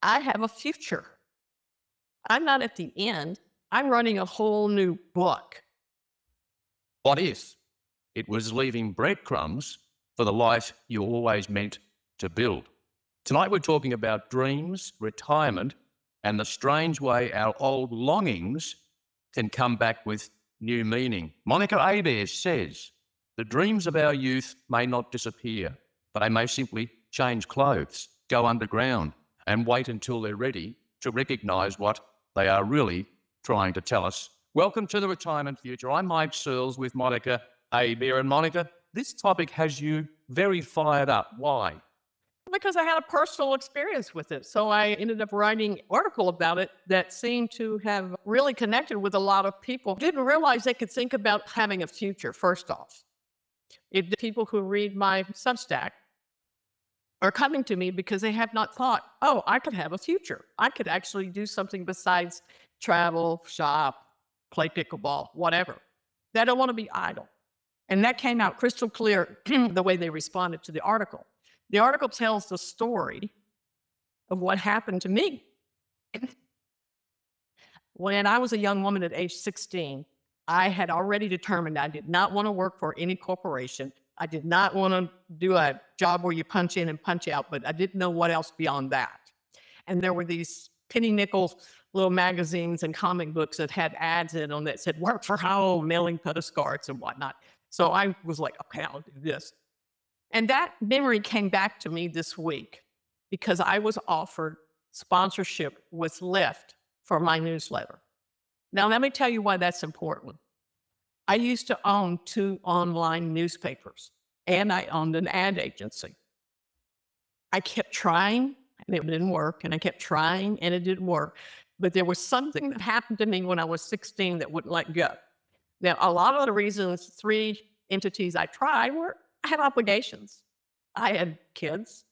I have a future. I'm not at the end. I'm running a whole new book. What if it was leaving breadcrumbs for the life you always meant to build? Tonight we're talking about dreams, retirement, and the strange way our old longings can come back with new meaning. Monica Hebert says, the dreams of our youth may not disappear, but they may simply change clothes, go underground, and wait until they're ready to recognise what they are really trying to tell us. Welcome to the Retirement Future. I'm Mike Searles with Monica Hebert. And Monica, this topic has you very fired up. Why? Because I had a personal experience with it. So I ended up writing an article about it that seemed to have really connected with a lot of people. Didn't realize they could think about having a future, first off. People who read my Substack are coming to me because they have not thought, oh, I could have a future. I could actually do something besides travel, shop, play pickleball, whatever. They don't want to be idle. And that came out crystal clear the way they responded to the article. The article tells the story of what happened to me. When I was a young woman at age 16, I had already determined I did not want to work for any corporation. I did not want to do a job where you punch in and punch out, but I didn't know what else beyond that. And there were these penny nickel little magazines and comic books that had ads in them that said, work for home, mailing postcards and whatnot. So I was like, okay, I'll do this. And that memory came back to me this week because I was offered sponsorship with Lyft for my newsletter. Now, let me tell you why that's important. I used to own 2 online newspapers, and I owned an ad agency. I kept trying, and it didn't work, and I kept trying, and it didn't work. But there was something that happened to me when I was 16 that wouldn't let go. Now, a lot of the reasons 3 entities I tried were I had obligations. I had kids.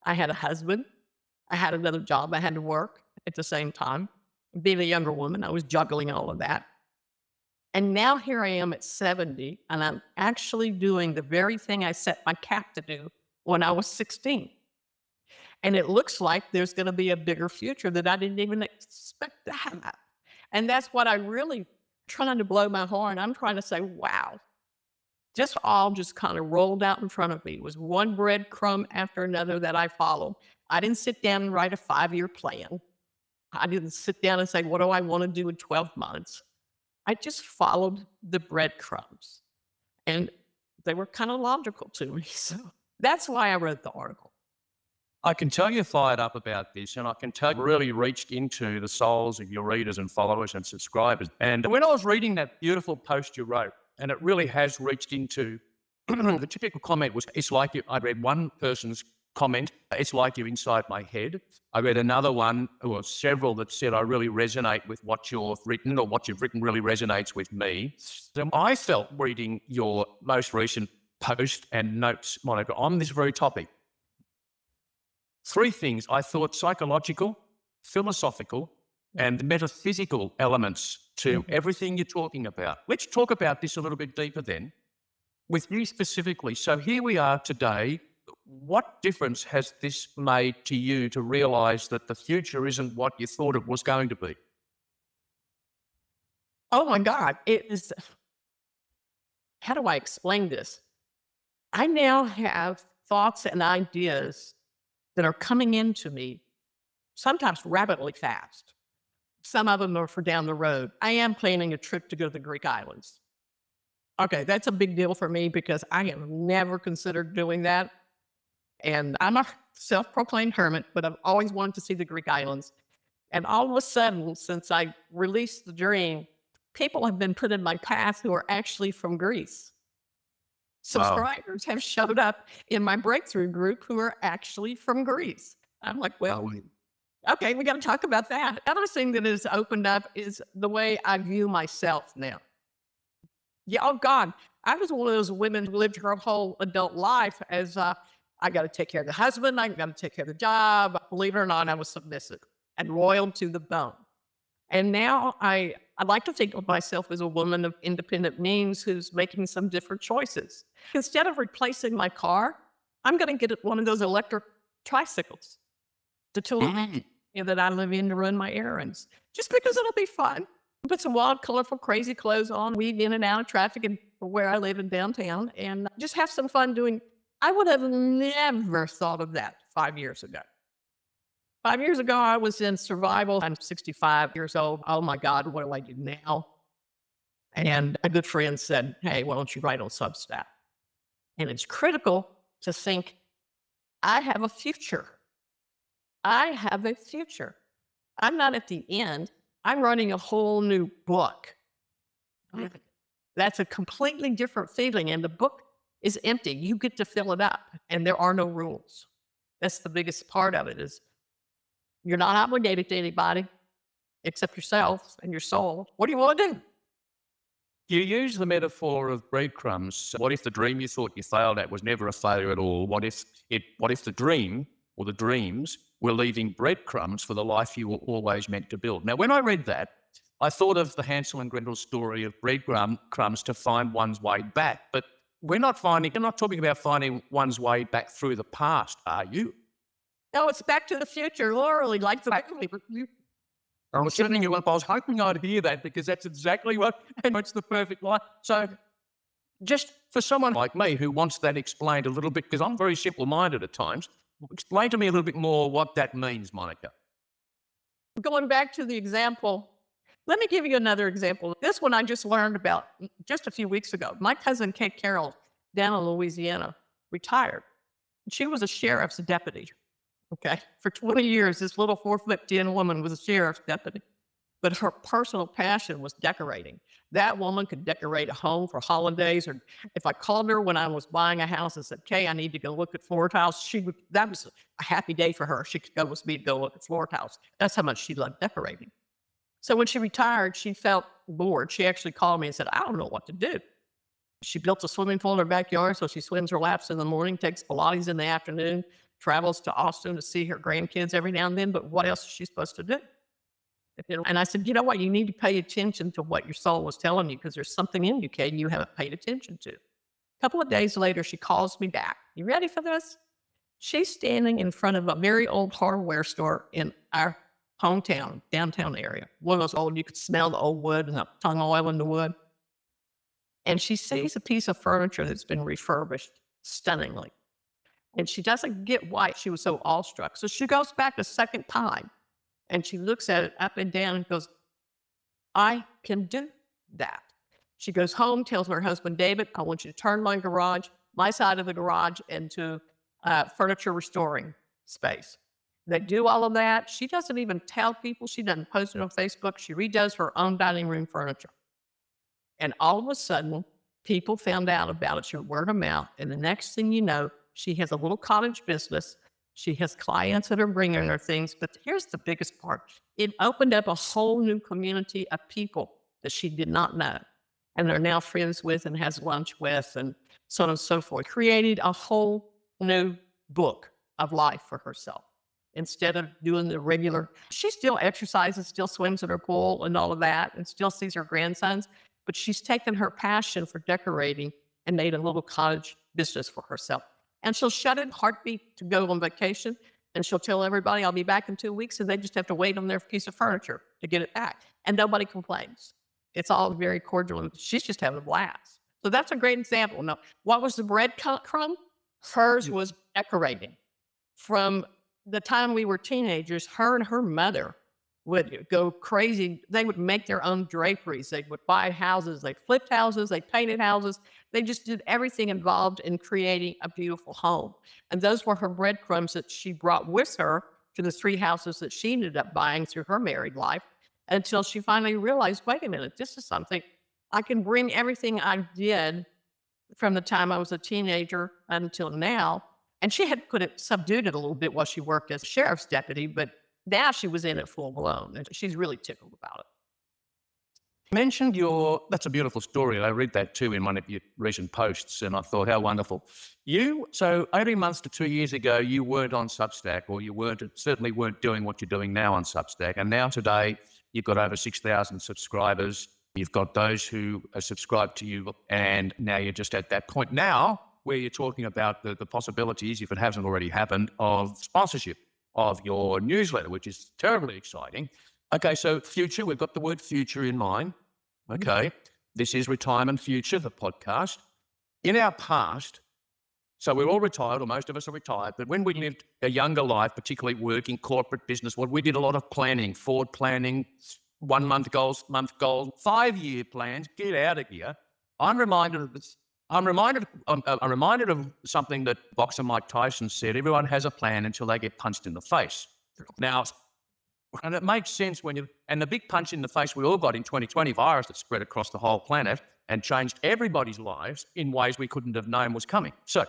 I had a husband. I had another job. I had to work at the same time. Being a younger woman, I was juggling all of that. And now here I am at 70, and I'm actually doing the very thing I set my cap to do when I was 16. And it looks like there's going to be a bigger future that I didn't even expect to have. And that's what I really trying to blow my horn. I'm trying to say, wow, just kind of rolled out in front of me. It was one breadcrumb after another that I followed. I didn't sit down and write a 5-year plan. I didn't sit down and say, what do I want to do in 12 months? I just followed the breadcrumbs. And they were kind of logical to me. So that's why I wrote the article. I can tell you're fired up about this, and I can tell you really reached into the souls of your readers and followers and subscribers. And when I was reading that beautiful post you wrote, and it really has reached into the typical comment was, it's like you, I read one person's comment, it's like you're inside my head. I read another one, or several, that said, I really resonate with what you've written, or what you've written really resonates with me. So I felt reading your most recent post and notes, Monica, on this very topic. 3 things I thought: psychological, philosophical, and metaphysical elements to everything you're talking about. Let's talk about this a little bit deeper then, with you specifically. So here we are today. What difference has this made to you to realize that the future isn't what you thought it was going to be? Oh my God, it is, how do I explain this? I now have thoughts and ideas that are coming into me, sometimes rapidly fast. Some of them are for down the road. I am planning a trip to go to the Greek islands. Okay, that's a big deal for me because I have never considered doing that. And I'm a self-proclaimed hermit, but I've always wanted to see the Greek islands. And all of a sudden, since I released the dream, people have been put in my path who are actually from Greece. Subscribers have showed up in my breakthrough group who are actually from Greece. I'm like, well, okay, we got to talk about that. Another thing that has opened up is the way I view myself now. Yeah, oh God, I was one of those women who lived her whole adult life as I got to take care of the husband, I got to take care of the job. Believe it or not, I was submissive and loyal to the bone. And now I like to think of myself as a woman of independent means who's making some different choices. Instead of replacing my car, I'm going to get one of those electric tricycles. The tool. that I live in to run my errands, just because it'll be fun. Put some wild, colorful, crazy clothes on, weave in and out of traffic and where I live in downtown, and just have some fun doing. I would have never thought of that 5 years ago. 5 years ago, I was in survival. I'm 65 years old. Oh my God, what do I do now? And a good friend said, "Hey, why don't you write on Substack?" And it's critical to think, I have a future. I have a future. I'm not at the end. I'm writing a whole new book. That's a completely different feeling. And the book is empty. You get to fill it up, and there are no rules. That's the biggest part of it is you're not obligated to anybody except yourself and your soul. What do you want to do? You use the metaphor of breadcrumbs. What if the dream you thought you failed at was never a failure at all? What if the dream or the dreams were leaving breadcrumbs for the life you were always meant to build? Now, when I read that, I thought of the Hansel and Gretel story of breadcrumbs to find one's way back. But you're not talking about finding one's way back through the past, are you? No, it's back to the future, literally, like the I was sitting here, I was hoping I'd hear that because that's exactly it's the perfect line. So just for someone like me who wants that explained a little bit, because I'm very simple-minded at times, explain to me a little bit more what that means, Monica. Going back to the example, let me give you another example. This one I just learned about just a few weeks ago. My cousin Kate Carroll down in Louisiana retired. She was a sheriff's deputy. Okay. For 20 years, this little 4'10" woman was a sheriff's deputy. But her personal passion was decorating. That woman could decorate a home for holidays. Or if I called her when I was buying a house and said, "Kay, I need to go look at floor tiles," that was a happy day for her. She could go with me to go look at floor tiles. That's how much she loved decorating. So when she retired, she felt bored. She actually called me and said, "I don't know what to do." She built a swimming pool in her backyard, so she swims her laps in the morning, takes Pilates in the afternoon, travels to Austin to see her grandkids every now and then, but what else is she supposed to do? And I said, "You know what? You need to pay attention to what your soul was telling you because there's something in you, Kate, you haven't paid attention to." A couple of days later, she calls me back. You ready for this? She's standing in front of a very old hardware store in our hometown, downtown area. One of those old, you could smell the old wood and the tung oil in the wood. And she sees a piece of furniture that's been refurbished stunningly. And she doesn't get why she was so awestruck. So she goes back a second time and she looks at it up and down and goes, "I can do that." She goes home, tells her husband, "David, I want you to turn my side of the garage into furniture restoring space." They do all of that. She doesn't even tell people. She doesn't post it on Facebook. She redoes her own dining room furniture. And all of a sudden, people found out about it through word of mouth. And the next thing you know, she has a little cottage business. She has clients that are bringing her things. But here's the biggest part. It opened up a whole new community of people that she did not know. And they're now friends with and has lunch with and so on and so forth. Created a whole new book of life for herself. Instead of doing the regular, she still exercises, still swims in her pool and all of that, and still sees her grandsons. But she's taken her passion for decorating and made a little cottage business for herself. And she'll shut it, heartbeat, to go on vacation. And she'll tell everybody, "I'll be back in 2 weeks." And they just have to wait on their piece of furniture to get it back. And nobody complains. It's all very cordial. And she's just having a blast. So that's a great example. Now, what was the breadcrumb? Hers was decorating. From the time we were teenagers, her and her mother would go crazy. They would make their own draperies. They would buy houses. They flipped houses. They painted houses. They just did everything involved in creating a beautiful home. And those were her breadcrumbs that she brought with her to the 3 houses that she ended up buying through her married life until she finally realized, wait a minute, this is something I can bring everything I did from the time I was a teenager until now. And she had subdued it a little bit while she worked as a sheriff's deputy, but now she was in it full blown, and she's really tickled about it. You mentioned that's a beautiful story. I read that too in one of your recent posts, and I thought, how wonderful. So 18 months to 2 years ago, you weren't on Substack, or certainly weren't doing what you're doing now on Substack. And now today, you've got over 6,000 subscribers. You've got those who are subscribed to you, and now you're just at that point now where you're talking about the possibilities, if it hasn't already happened, of sponsorship. of your newsletter, which is terribly exciting. Okay, so future, we've got the word future in mind. Okay, this is Retirement Future, the podcast. In our past, so we're all retired, or most of us are retired, but when we lived a younger life, particularly working corporate business, we did a lot of planning, forward planning, 1 month goals, 5-year plans. Get out of here. I'm reminded of this. I'm reminded of something that boxer Mike Tyson said: everyone has a plan until they get punched in the face. Now, and it makes sense and the big punch in the face we all got in 2020 virus that spread across the whole planet and changed everybody's lives in ways we couldn't have known was coming. So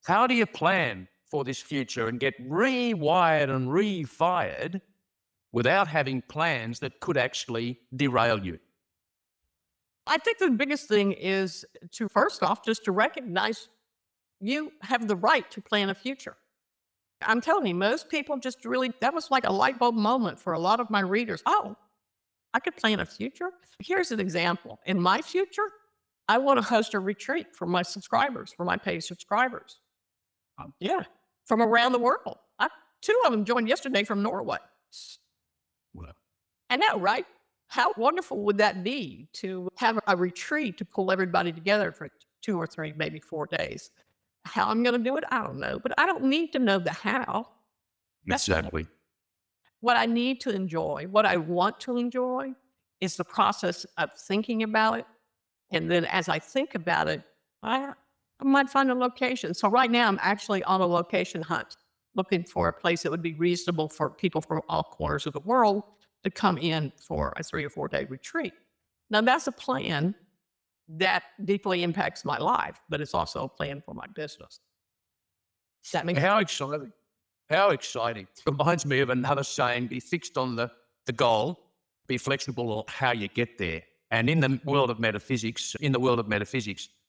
how do you plan for this future and get rewired and refired without having plans that could actually derail you? I think the biggest thing is to, first off, just to recognize you have the right to plan a future. I'm telling you, most people just really, that was like a light bulb moment for a lot of my readers. Oh, I could plan a future. Here's an example. In my future, I want to host a retreat for my subscribers, for my paid subscribers. Yeah, from around the world. Two of them joined yesterday from Norway. Well, I know, right? How wonderful would that be to have a retreat to pull everybody together for 2 or 3, maybe 4 days? How I'm going to do it, I don't know. But I don't need to know the how. exactly. What I need to enjoy, what I want to enjoy, is the process of thinking about it. And then as I think about it, I might find a location. So right now I'm actually on a location hunt, looking for a place that would be reasonable for people from all corners of the world to come in for a 3 or 4 day retreat. Now that's a plan that deeply impacts my life, but it's also a plan for my business. Does that make sense? How exciting. How exciting. Reminds me of another saying: be fixed on the goal, be flexible on how you get there. And in the world of metaphysics,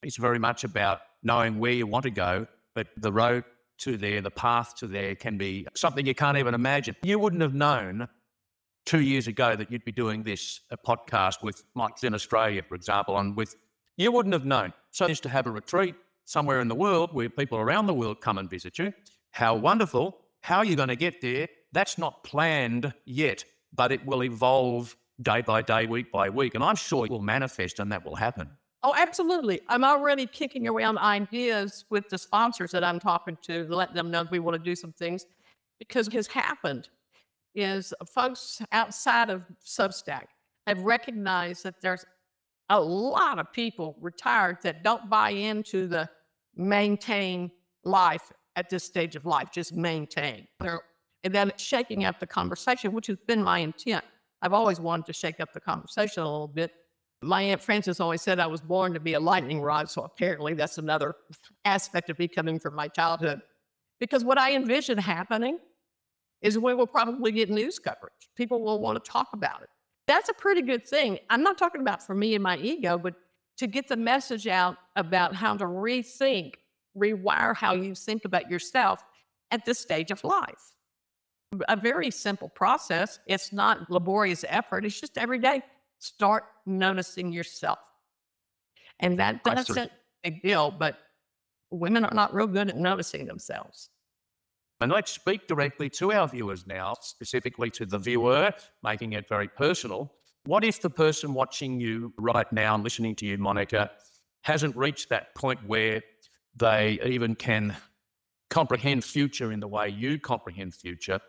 it's very much about knowing where you want to go, but the road to there, the path to there can be something you can't even imagine. You wouldn't have known 2 years ago that you'd be doing this, a podcast with Mike's in Australia, for example, you wouldn't have known. So just to have a retreat somewhere in the world where people around the world come and visit you, how wonderful. How are you going to get there? That's not planned yet, but it will evolve day by day, week by week. And I'm sure it will manifest and that will happen. Oh, absolutely. I'm already kicking around ideas with the sponsors that I'm talking to let them know we want to do some things, because what has happened is folks outside of Substack have recognized that there's a lot of people retired that don't buy into the maintain life at this stage of life, just maintain. And then it's shaking up the conversation, which has been my intent. I've always wanted to shake up the conversation a little bit. My Aunt Frances always said I was born to be a lightning rod, so apparently that's another aspect of me coming from my childhood. Because what I envision happening is we will probably get news coverage. People will want to talk about it. That's a pretty good thing. I'm not talking about for me and my ego, but to get the message out about how to rethink, rewire how you think about yourself at this stage of life. A very simple process. It's not laborious effort. It's just every day. Start noticing yourself. And that's a big deal, but women are not real good at noticing themselves. And let's speak directly to our viewers now, specifically to the viewer, making it very personal. What if the person watching you right now and listening to you, Monica, hasn't reached that point where they even can comprehend future in the way you comprehend future?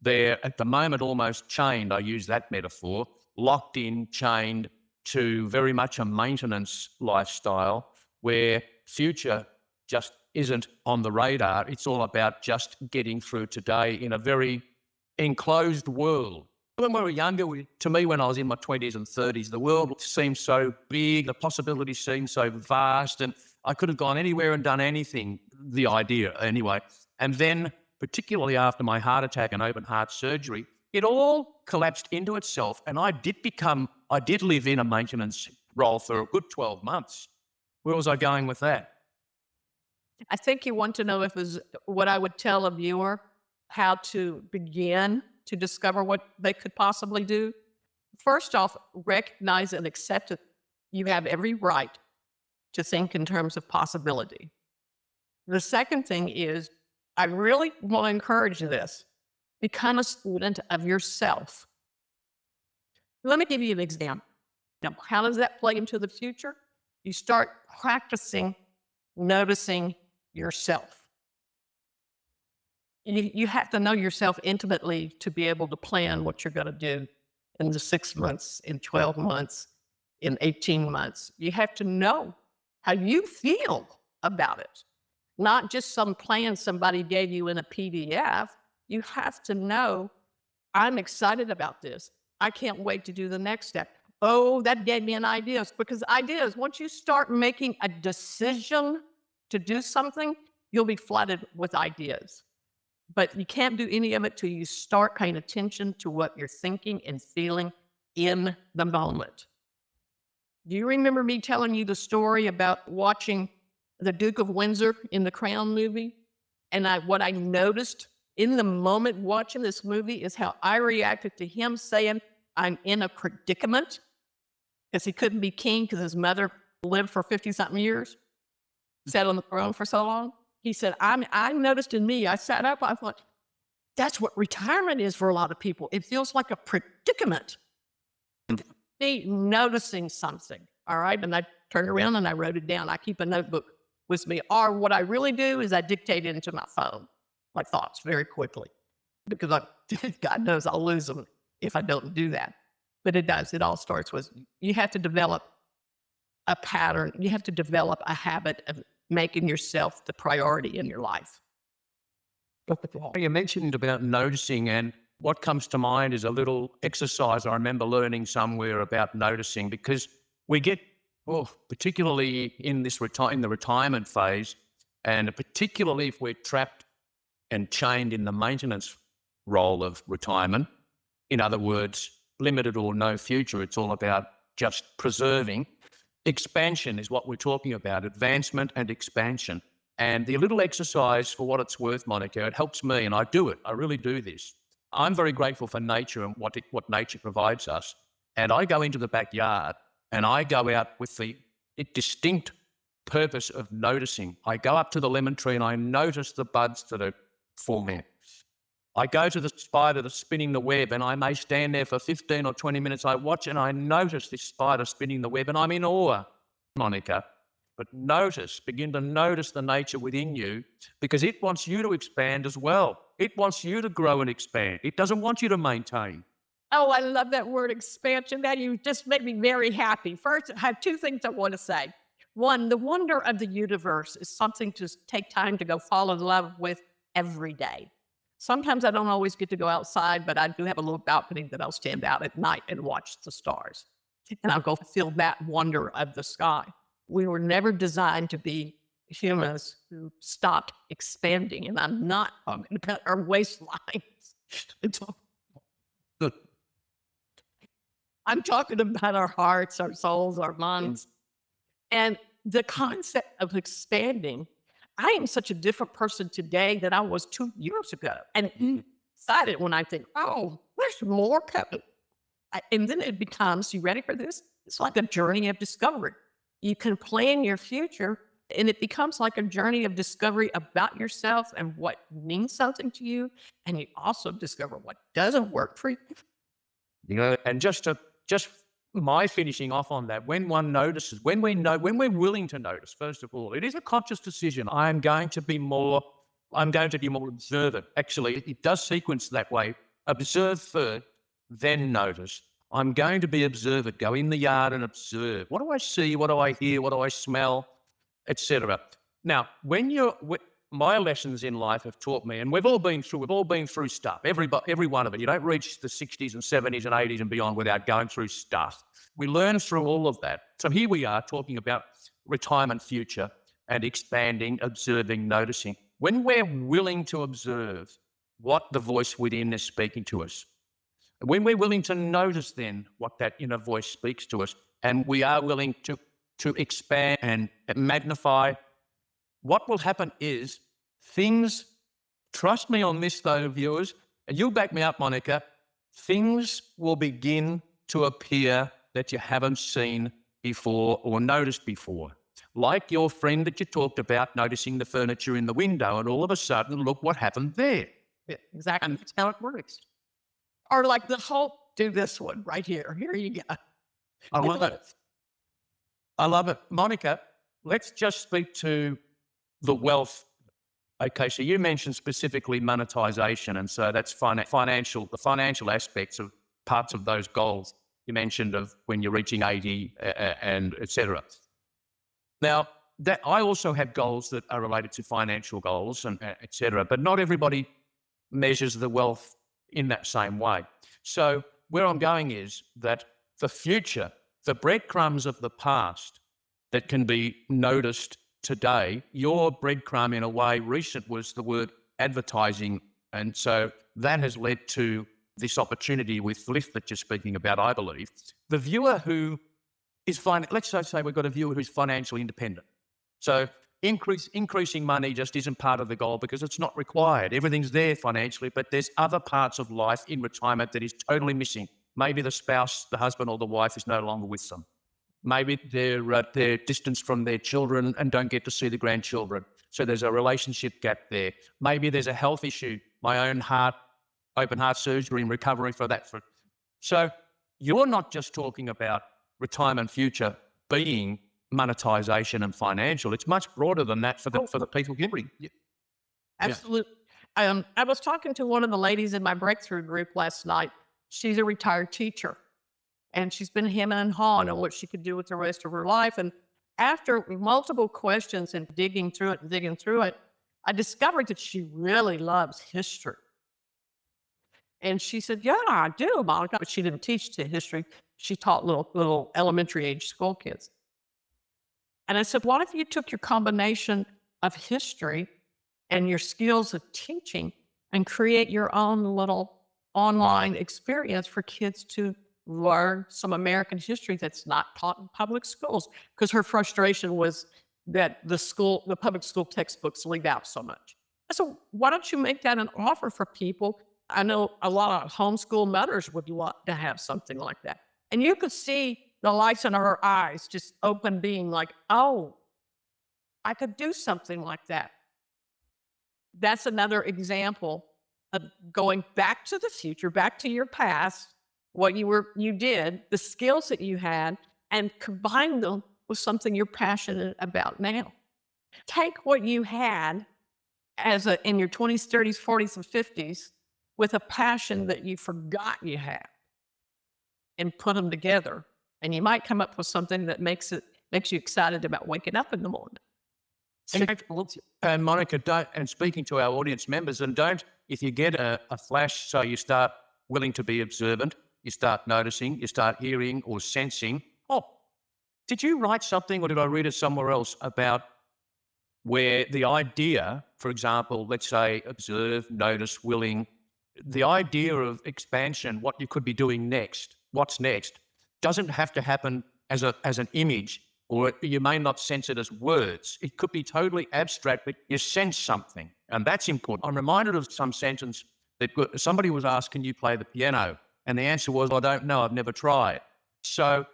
They're at the moment almost chained, I use that metaphor, locked in, chained to very much a maintenance lifestyle where future just isn't on the radar. It's all about just getting through today in a very enclosed world. When we were younger, to me, when I was in my 20s and 30s, the world seemed so big, the possibilities seemed so vast, and I could have gone anywhere and done anything, the idea anyway. And then, particularly after my heart attack and open heart surgery, it all collapsed into itself, and I did live in a maintenance role for a good 12 months. Where was I going with that? I think you want to know if is what I would tell a viewer, how to begin to discover what they could possibly do. First off, recognize and accept that you have every right to think in terms of possibility. The second thing is, I really want to encourage this. Become a student of yourself. Let me give you an example. Now, how does that play into the future? You start practicing noticing yourself. You have to know yourself intimately to be able to plan what you're going to do in the 6 months, in 12 months, in 18 months. You have to know how you feel about it, not just some plan somebody gave you in a PDF. You have to know, I'm excited about this. I can't wait to do the next step. Oh, that gave me an idea. Because ideas, once you start making a decision to do something, you'll be flooded with ideas. But you can't do any of it till you start paying attention to what you're thinking and feeling in the moment. Do you remember me telling you the story about watching the Duke of Windsor in the Crown movie? And what I noticed in the moment watching this movie is how I reacted to him saying, I'm in a predicament, because he couldn't be king because his mother lived for 50-something years, sat on the throne for so long. He said, I noticed in me, I sat up, I thought, that's what retirement is for a lot of people. It feels like a predicament. Me noticing something, all right? And I turned around and I wrote it down. I keep a notebook with me. Or what I really do is I dictate it into my phone, my thoughts very quickly. Because God knows I'll lose them if I don't do that. But it does. It all starts with, you have to develop a pattern. You have to develop a habit of making yourself the priority in your life. You mentioned about noticing, and what comes to mind is a little exercise I remember learning somewhere about noticing, because we get, particularly in this in the retirement phase, and particularly if we're trapped and chained in the maintenance role of retirement, in other words, limited or no future, it's all about just preserving. Expansion is what we're talking about, advancement and expansion. And the little exercise, for what it's worth, Monica, it helps me, and I do it. I really do this. I'm very grateful for nature and what nature provides us. And I go into the backyard and I go out with the distinct purpose of noticing. I go up to the lemon tree and I notice the buds that are forming. I go to the spider that's spinning the web, and I may stand there for 15 or 20 minutes. I watch and I notice this spider spinning the web, and I'm in awe, Monica. But begin to notice the nature within you, because it wants you to expand as well. It wants you to grow and expand. It doesn't want you to maintain. Oh, I love that word expansion. That you just made me very happy. First, I have two things I want to say. One, the wonder of the universe is something to take time to go fall in love with every day. Sometimes I don't always get to go outside, but I do have a little balcony that I'll stand out at night and watch the stars. And I'll go feel that wonder of the sky. We were never designed to be humans who stopped expanding. And I'm not talking about our waistlines. Good. I'm talking about our hearts, our souls, our minds. And the concept of expanding, I am such a different person today than I was 2 years ago. And excited when I think, oh, there's more coming. And then it becomes, you ready for this? It's like a journey of discovery. You can plan your future, and it becomes like a journey of discovery about yourself and what means something to you. And you also discover what doesn't work for you. And just my finishing off on that, when one notices, when we're willing to notice, first of all, it is a conscious decision. I'm going to be more observant. Actually, it does sequence that way. Observe first, then notice. I'm going to be observant. Go in the yard and observe. What do I see? What do I hear? What do I smell? Etc. Now, my lessons in life have taught me, and we've all been through stuff. Every one of it. You don't reach the 60s and 70s and 80s and beyond without going through stuff. We learn through all of that. So here we are talking about retirement future and expanding, observing, noticing. When we're willing to observe what the voice within is speaking to us, when we're willing to notice then what that inner voice speaks to us, and we are willing to expand and magnify, what will happen is things, trust me on this though, viewers, and you'll back me up, Monica, things will begin to appear that you haven't seen before or noticed before. Like your friend that you talked about noticing the furniture in the window, and all of a sudden, look what happened there. Exactly. That's how it works. Or like the whole, do this one right here. Here you go. I love it. I love it. Monica, let's just speak to the wealth. Okay, so you mentioned specifically monetization, and so that's financial, the financial aspects of parts of those goals. You mentioned of when you're reaching 80 and et cetera. Now, that I also have goals that are related to financial goals and et cetera, but not everybody measures the wealth in that same way. So where I'm going is that the future, the breadcrumbs of the past that can be noticed today, your breadcrumb in a way recent was the word advertising. And so that has led to this opportunity with Lyft that you're speaking about, I believe. The viewer who is let's say we've got a viewer who's financially independent. So increasing money just isn't part of the goal because it's not required. Everything's there financially, but there's other parts of life in retirement that is totally missing. Maybe the spouse, the husband or the wife is no longer with them. Maybe they're distanced from their children and don't get to see the grandchildren. So there's a relationship gap there. Maybe there's a health issue. My own open heart surgery and recovery for that. So you're not just talking about retirement future being monetization and financial. It's much broader than that for the people hearing. Yeah. Absolutely. I was talking to one of the ladies in my breakthrough group last night. She's a retired teacher, and she's been hemming and hawing on what she could do with the rest of her life. And after multiple questions and digging through it, I discovered that she really loves history. And she said, "Yeah, I do, Monica." But she didn't teach history. She taught little elementary age school kids. And I said, "What if you took your combination of history and your skills of teaching and create your own little online experience for kids to learn some American history that's not taught in public schools?" Because her frustration was that the public school textbooks leave out so much. I said, "Why don't you make that an offer for people?" I know a lot of homeschool mothers would love to have something like that. And you could see the lights in her eyes just open, being like, "Oh, I could do something like that." That's another example of going back to the future, back to your past, what you did, the skills that you had, and combine them with something you're passionate about now. Take what you had in your 20s, 30s, 40s, and 50s with a passion that you forgot you had and put them together. And you might come up with something that makes you excited about waking up in the morning. And Monica, and speaking to our audience members, if you get a flash, so you start willing to be observant, you start noticing, you start hearing or sensing, oh, did you write something or did I read it somewhere else about where the idea, for example, let's say observe, notice, willing, the idea of expansion, what you could be doing next, what's next, doesn't have to happen as an image, or you may not sense it as words. It could be totally abstract, but you sense something, and that's important. I'm reminded of some sentence that somebody was asked, "Can you play the piano?" And the answer was, "I don't know, I've never tried." So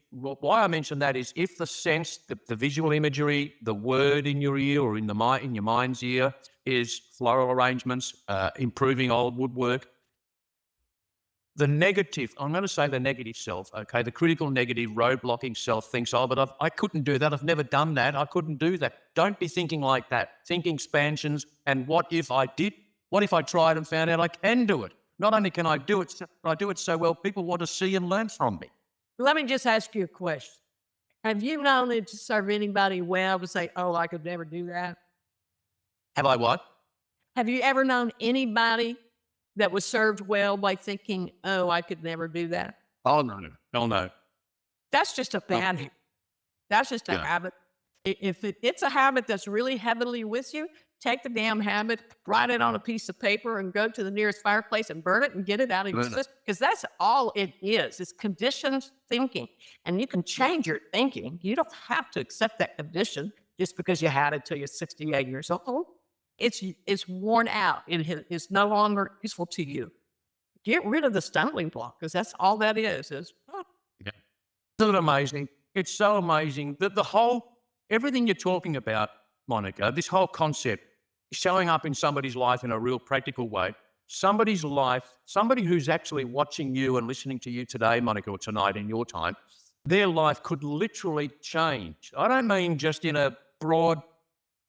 why I mention that is if the sense, the visual imagery, the word in your ear or in your mind's ear is floral arrangements, improving old woodwork, the negative, I'm going to say the negative self, okay, the critical negative roadblocking self thinks, "Oh, but I couldn't do that. I've never done that. I couldn't do that." Don't be thinking like that. Think expansions. And what if I did? What if I tried and found out I can do it? Not only can I do it, but I do it so well, people want to see and learn from me. Let me just ask you a question. Have you known it to serve anybody well to say, "Oh, I could never do that"? Have I what? Have you ever known anybody that was served well by thinking, "Oh, I could never do that"? Oh, no. Oh, no. That's just a bad habit. That's just a Yeah. habit. If it's a habit that's really heavily with you, take the damn habit, write it on a piece of paper, and go to the nearest fireplace and burn it and get it out of your Burn it. system. Because that's all it is. It's conditioned thinking. And you can change your thinking. You don't have to accept that condition just because you had it till you're 68 years old. It's worn out. It's no longer useful to you. Get rid of the stumbling block, because that's all that is. Yeah. Isn't it amazing? It's so amazing that everything you're talking about, Monica, this whole concept, showing up in somebody's life in a real practical way. Somebody's life, somebody who's actually watching you and listening to you today, Monica, or tonight in your time, their life could literally change. I don't mean just in a broad,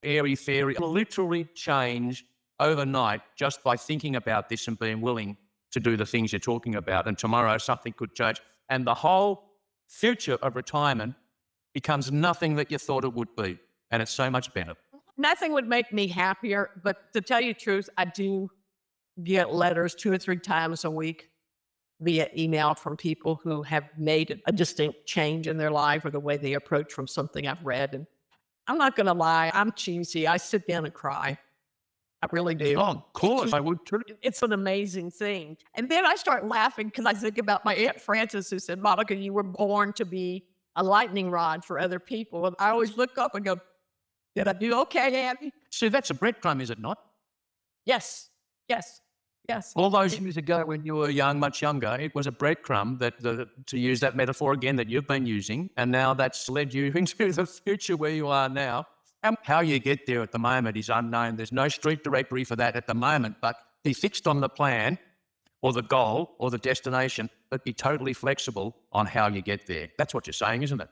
airy fairy, literally change overnight just by thinking about this and being willing to do the things you're talking about. And tomorrow something could change. And the whole future of retirement becomes nothing that you thought it would be. And it's so much better. Nothing would make me happier, but to tell you the truth, I do get letters 2 or 3 times a week via email from people who have made a distinct change in their life or the way they approach from something I've read. And I'm not going to lie, I'm cheesy. I sit down and cry. I really do. Oh, of course, I would too. It's an amazing thing. And then I start laughing because I think about my Aunt Frances who said, Monica, you were born to be a lightning rod for other people. And I always look up and go, did I do okay, Abby? So that's a breadcrumb, is it not? Yes, yes, yes. All those years ago when you were young, much younger, it was a breadcrumb that, to use that metaphor again, that you've been using, and now that's led you into the future where you are now. And how you get there at the moment is unknown. There's no street directory for that at the moment, but be fixed on the plan or the goal or the destination, but be totally flexible on how you get there. That's what you're saying, isn't it?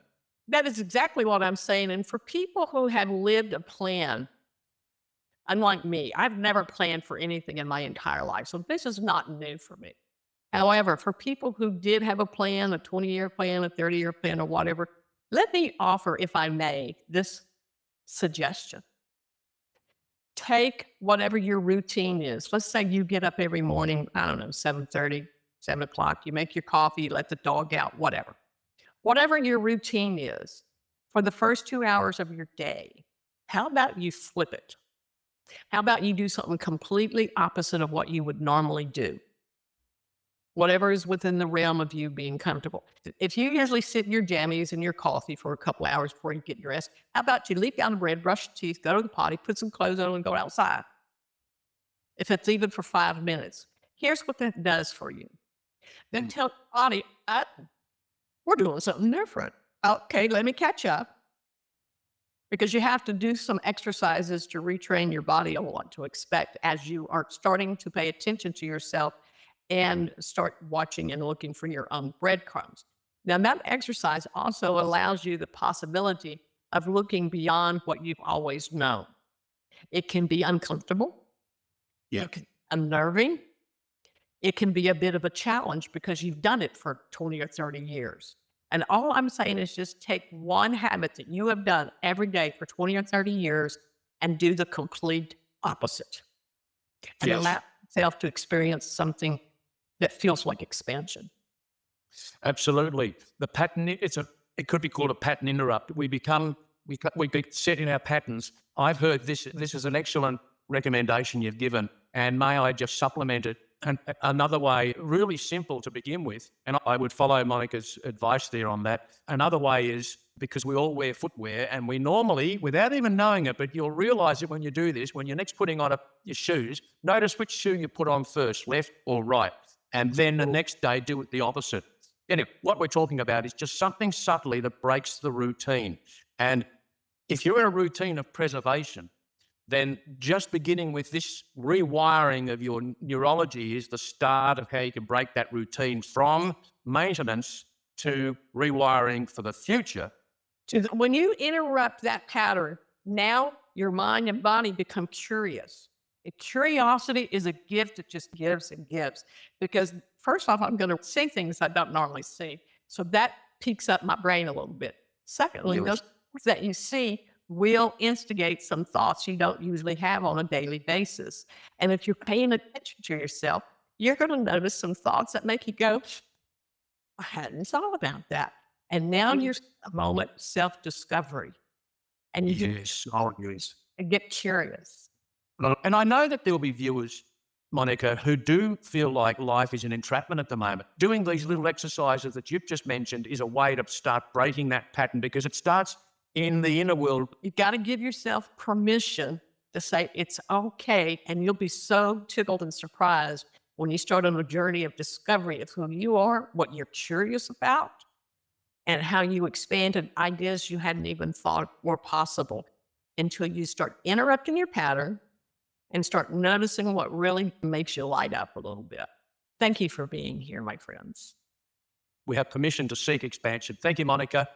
That is exactly what I'm saying. And for people who have lived a plan, unlike me, I've never planned for anything in my entire life. So this is not new for me. However, for people who did have a plan, a 20-year plan, a 30-year plan, or whatever, let me offer, if I may, this suggestion. Take whatever your routine is. Let's say you get up every morning, I don't know, 7:30, 7 o'clock. You make your coffee, let the dog out, whatever. Whatever your routine is, for the first 2 hours of your day, how about you flip it? How about you do something completely opposite of what you would normally do? Whatever is within the realm of you being comfortable. If you usually sit in your jammies and your coffee for a couple hours before you get dressed, how about you leap down to bed, brush your teeth, go to the potty, put some clothes on, and go outside? If it's even for 5 minutes. Here's what that does for you. Then tell the body, we're doing something different. Okay, let me catch up. Because you have to do some exercises to retrain your body on what to expect as you are starting to pay attention to yourself and start watching and looking for your own breadcrumbs. Now, that exercise also allows you the possibility of looking beyond what you've always known. It can be uncomfortable. Yeah. It can be unnerving. It can be a bit of a challenge because you've done it for 20 or 30 years. And all I'm saying is just take one habit that you have done every day for 20 or 30 years and do the complete opposite. And Yes. allow yourself to experience something that feels like expansion. Absolutely. The pattern, it could be called a pattern interrupt. We get set in our patterns. I've heard this is an excellent recommendation you've given, and may I just supplement it? And another way, really simple to begin with, and I would follow Monica's advice there on that. Another way is, because we all wear footwear, and we normally, without even knowing it, but you'll realize it when you do this, when you're next putting on your shoes, notice which shoe you put on first, left or right. And then the next day, do it the opposite. Anyway, what we're talking about is just something subtly that breaks the routine. And if you're in a routine of preservation, then just beginning with this rewiring of your neurology is the start of how you can break that routine from maintenance to rewiring for the future. When you interrupt that pattern, now your mind and body become curious. And curiosity is a gift that just gives and gives. Because first off, I'm going to see things I don't normally see. So that piques up my brain a little bit. Secondly, those things that you see will instigate some thoughts you don't usually have on a daily basis. And if you're paying attention to yourself, you're going to notice some thoughts that make you go, I hadn't thought about that. And now you're a moment of self-discovery. And you Yes, yes. get curious. And I know that there'll be viewers, Monica, who do feel like life is an entrapment at the moment. Doing these little exercises that you've just mentioned is a way to start breaking that pattern, because it starts in the inner world. You've got to give yourself permission to say it's okay. And you'll be so tickled and surprised when you start on a journey of discovery of who you are, what you're curious about, and how you expanded ideas you hadn't even thought were possible until you start interrupting your pattern and start noticing what really makes you light up a little bit. Thank you for being here, my friends. We have permission to seek expansion. Thank you, Monica.